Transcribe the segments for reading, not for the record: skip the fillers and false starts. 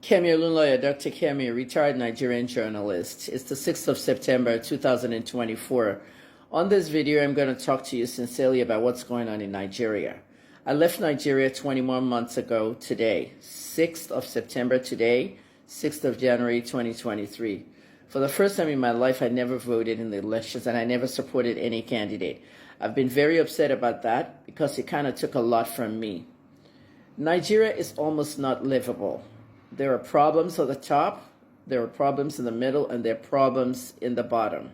Kemi lawyer, Dr. Kemi, retired Nigerian journalist. It's the 6th of September, 2024. On this video, I'm going to talk to you sincerely about what's going on in Nigeria. I left Nigeria 21 months ago today, 6th of September today, 6th of January, 2023. For the first time in my life, I never voted in the elections and I never supported any candidate. I've been very upset about that because it kind of took a lot from me. Nigeria is almost not livable. There are problems at the top, there are problems in the middle, and there are problems in the bottom.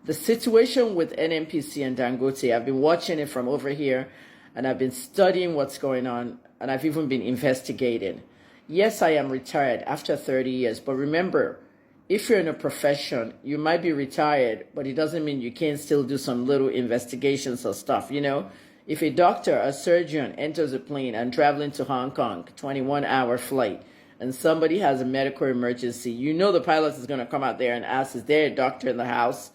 The situation with NNPC and Dangote, I've been watching it from over here, and I've been studying what's going on, and I've even been investigating. Yes, I am retired after 30 years, but remember, if you're in a profession, you might be retired, but it doesn't mean you can't still do some little investigations or stuff, you know? If a doctor, a surgeon enters a plane and traveling to Hong Kong, 21-hour flight, and somebody has a medical emergency, you know the pilot is going to come out there and ask, is there a doctor in the house?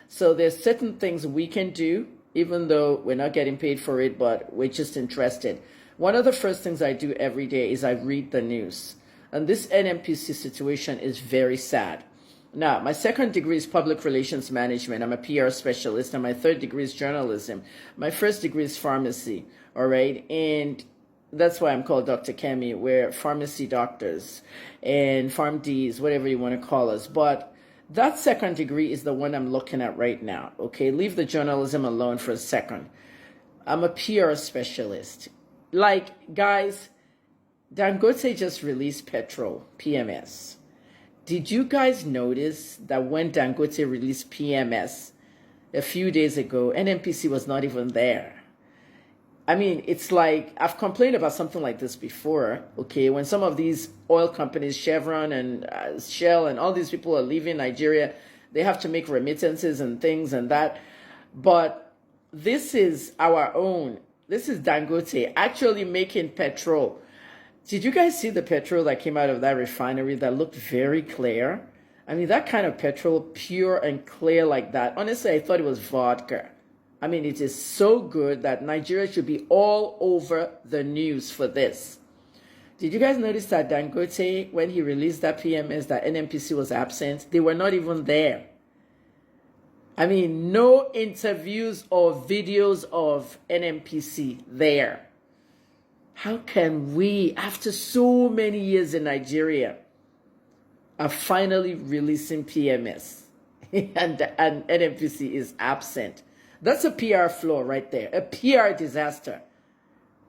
So there's certain things we can do, even though we're not getting paid for it, but we're just interested. One of the first things I do every day is I read the news. And this NNPC situation is very sad. Now, my second degree is public relations management. I'm a PR specialist, and my third degree is journalism. My first degree is pharmacy, all right? And that's why I'm called Dr. Kemi. We're pharmacy doctors and PharmDs, whatever you want to call us. But that second degree is the one I'm looking at right now, okay? Leave the journalism alone for a second. I'm a PR specialist. Like, guys, Dangote just released petrol, PMS. Did you guys notice that when Dangote released PMS a few days ago, NNPC was not even there? I mean, it's like, I've complained about something like this before, okay? When some of these oil companies, Chevron and Shell and all these people are leaving Nigeria, they have to make remittances and things and that. But this is our own. This is Dangote actually making petrol. Did you guys see the petrol that came out of that refinery that looked very clear? I mean, that kind of petrol, pure and clear like that. Honestly, I thought it was vodka. I mean, it is so good that Nigeria should be all over the news for this. Did you guys notice that Dangote, when he released that PMS, that NNPC was absent? They were not even there. I mean, no interviews or videos of NNPC there. How can we, after so many years in Nigeria, are finally releasing PMS and NNPC is absent? That's a PR flaw right there, a PR disaster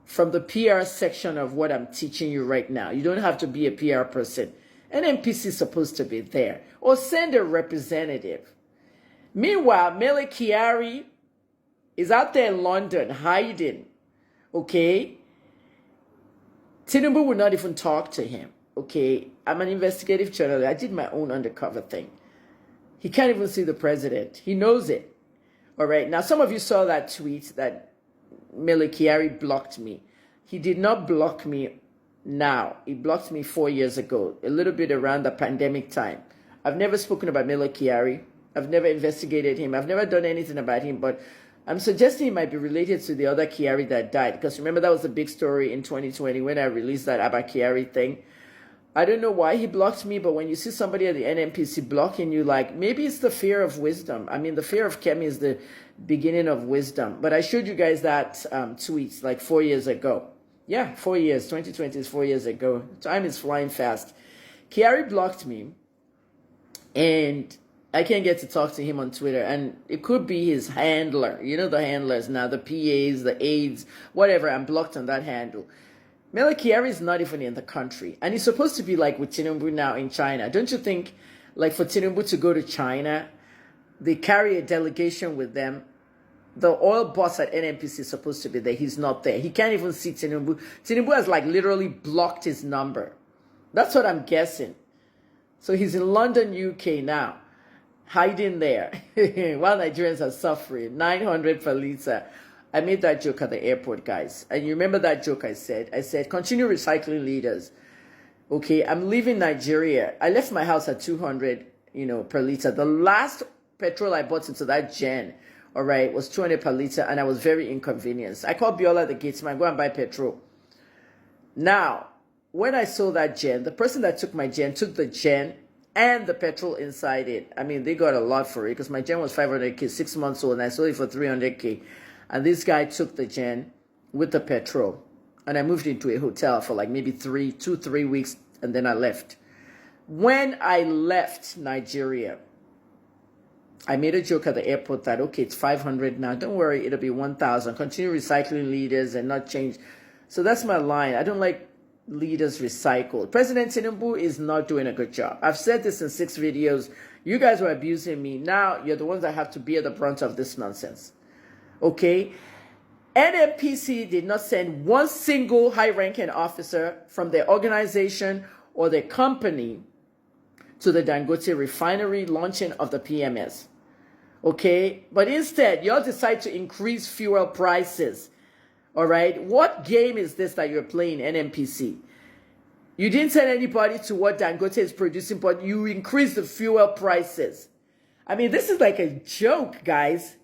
from the PR section of what I'm teaching you right now. You don't have to be a PR person. NNPC is supposed to be there, or send a representative. Meanwhile, Mele Kyari is out there in London hiding, okay? Tinubu would not even talk to him, okay? I'm an investigative journalist. I did my own undercover thing. He can't even see the president. He knows it. All right. Now, some of you saw that tweet that Mele Kyari blocked me. He did not block me now. He blocked me 4 years ago, a little bit around the pandemic time. I've never spoken about Mele Kyari. I've never investigated him. I've never done anything about him, but I'm suggesting he might be related to the other Kyari that died, because remember that was a big story in 2020 when I released that Abba Kyari thing. I don't know why he blocked me, but when you see somebody at the NNPC blocking you, like, maybe it's the fear of wisdom. I mean, the fear of Kemi is the beginning of wisdom. But I showed you guys that tweet like 4 years ago. Yeah, 4 years. 2020 is 4 years ago. Time is flying fast. Kyari blocked me, and I can't get to talk to him on Twitter. And it could be his handler. You know the handlers now, the PAs, the aides, whatever. I'm blocked on that handle. Mele Kyari is not even in the country. And he's supposed to be like with Tinubu now in China. Don't you think, like for Tinubu to go to China, they carry a delegation with them? The oil boss at NNPC is supposed to be there. He's not there. He can't even see Tinubu. Tinubu has like literally blocked his number. That's what I'm guessing. So he's in London, UK now, hiding there while Nigerians are suffering. 900 per litre. I made that joke at the airport, guys. And you remember that joke I said? I said, continue recycling leaders. Okay, I'm leaving Nigeria. I left my house at 200, per litre. The last petrol I bought into that gen, all right, was 200 per litre, and I was very inconvenienced. I called Biola the gatesman, go and buy petrol. Now, when I sold that gen, the person that took my gen took the gen and the petrol inside it. I mean, they got a lot for it because my gen was 500K, 6 months old, and I sold it for 300K. And this guy took the gen with the petrol. And I moved into a hotel for like maybe 3 weeks, and then I left. When I left Nigeria, I made a joke at the airport that, okay, it's 500 now. Don't worry, it'll be 1,000. Continue recycling leaders and not change. So that's my line. I don't like leaders recycled. President Tinubu is not doing a good job. I've said this in 6 videos. You guys were abusing me. Now you're the ones that have to bear the brunt of this nonsense. Okay? NNPC did not send one single high-ranking officer from their organization or their company to the Dangote refinery launching of the PMS. Okay? But instead, y'all decide to increase fuel prices. All right? What game is this that you're playing, NNPC? You didn't send anybody to what Dangote is producing, but you increased the fuel prices. I mean, this is like a joke, guys.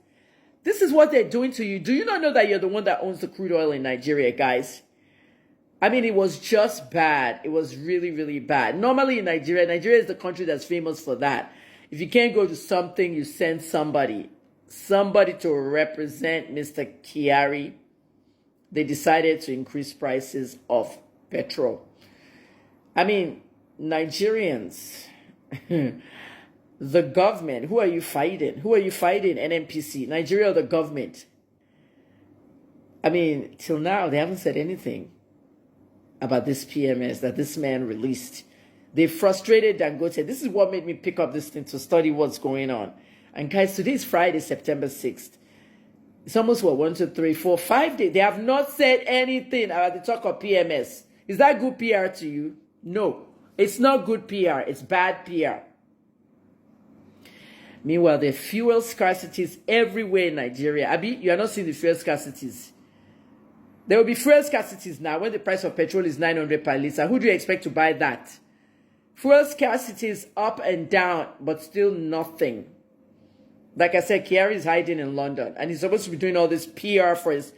This is what they're doing to you. Do you not know that you're the one that owns the crude oil in Nigeria, guys? I mean, it was just bad. It was really, really bad. Normally in Nigeria is the country that's famous for that. If you can't go to something, you send somebody to represent Mr. Kyari. They decided to increase prices of petrol. I mean, Nigerians, the government, who are you fighting? Who are you fighting, NNPC? Nigeria or the government? I mean, till now, they haven't said anything about this PMS that this man released. They frustrated Dangote. This is what made me pick up this thing to study what's going on. And guys, today is Friday, September 6th. It's almost, what, 1, 2, 3, 4, 5 days. They have not said anything about the talk of PMS. Is that good PR to you? No, it's not good PR. It's bad PR. Meanwhile, there are fuel scarcities everywhere in Nigeria. Abi, you are not seeing the fuel scarcities. There will be fuel scarcities now when the price of petrol is 900 per litre. Who do you expect to buy that? Fuel scarcity is up and down, but still nothing. Like I said, Kyari is hiding in London, and he's supposed to be doing all this PR for the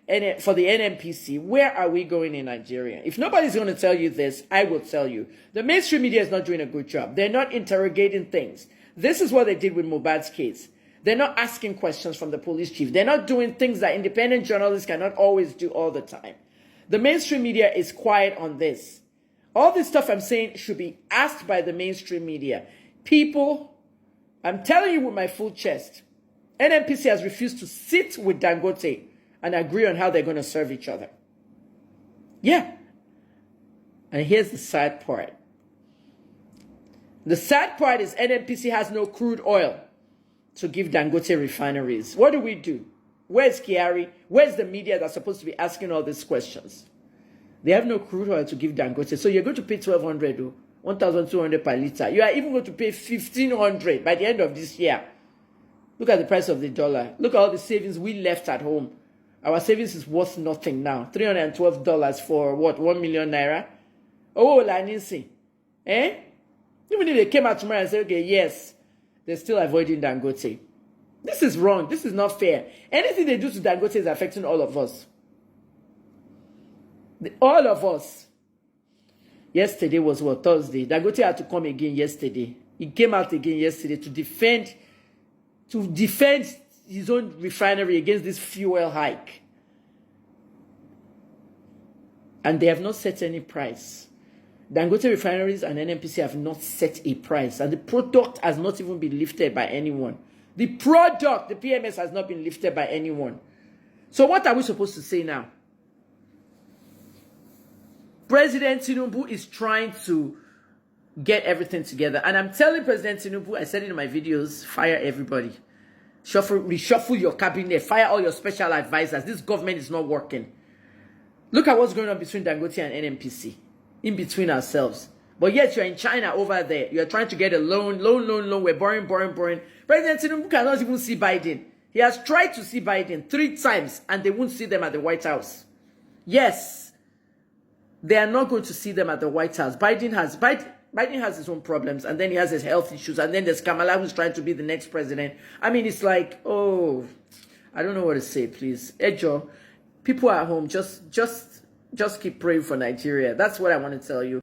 NNPC. Where are we going in Nigeria? If nobody's going to tell you this, I will tell you. The mainstream media is not doing a good job. They're not interrogating things. This is what they did with Mohbad's case. They're not asking questions from the police chief. They're not doing things that independent journalists cannot always do all the time. The mainstream media is quiet on this. All this stuff I'm saying should be asked by the mainstream media. People, I'm telling you with my full chest, NNPC has refused to sit with Dangote and agree on how they're going to serve each other. Yeah. And here's the sad part. The sad part is NNPC has no crude oil to give Dangote refineries. What do? Where's Kyari? Where's the media that's supposed to be asking all these questions? They have no crude oil to give Dangote. So you're going to pay 1,200, 1,200 per litre. You are even going to pay 1,500 by the end of this year. Look at the price of the dollar. Look at all the savings we left at home. Our savings is worth nothing now. $312 for what? 1 million naira? Oh, Lanisi. Eh? Even if they came out tomorrow and said, okay, yes, they're still avoiding Dangote. This is wrong. This is not fair. Anything they do to Dangote is affecting all of us. All of us. Yesterday was what? Thursday. Dangote had to come again yesterday. He came out again yesterday to defend his own refinery against this fuel hike. And they have not set any price. Dangote refineries and NNPC have not set a price. And the product has not even been lifted by anyone. The product, the PMS, has not been lifted by anyone. So what are we supposed to say now? President Tinubu is trying to get everything together. And I'm telling President Tinubu, I said it in my videos, fire everybody. Reshuffle your cabinet. Fire all your special advisors. This government is not working. Look at what's going on between Dangote and NNPC. In between ourselves. But yet you're in China over there. You're trying to get a loan. We're borrowing. President Tinubu cannot even see Biden. He has tried to see Biden 3 times and they won't see them at the White House. Yes. They are not going to see them at the White House. Biden has his own problems, and then he has his health issues, and then there's Kamala who's trying to be the next president. I mean, it's like, oh, I don't know what to say, please. Ejo, people at home, just Just keep praying for Nigeria. That's what I want to tell you.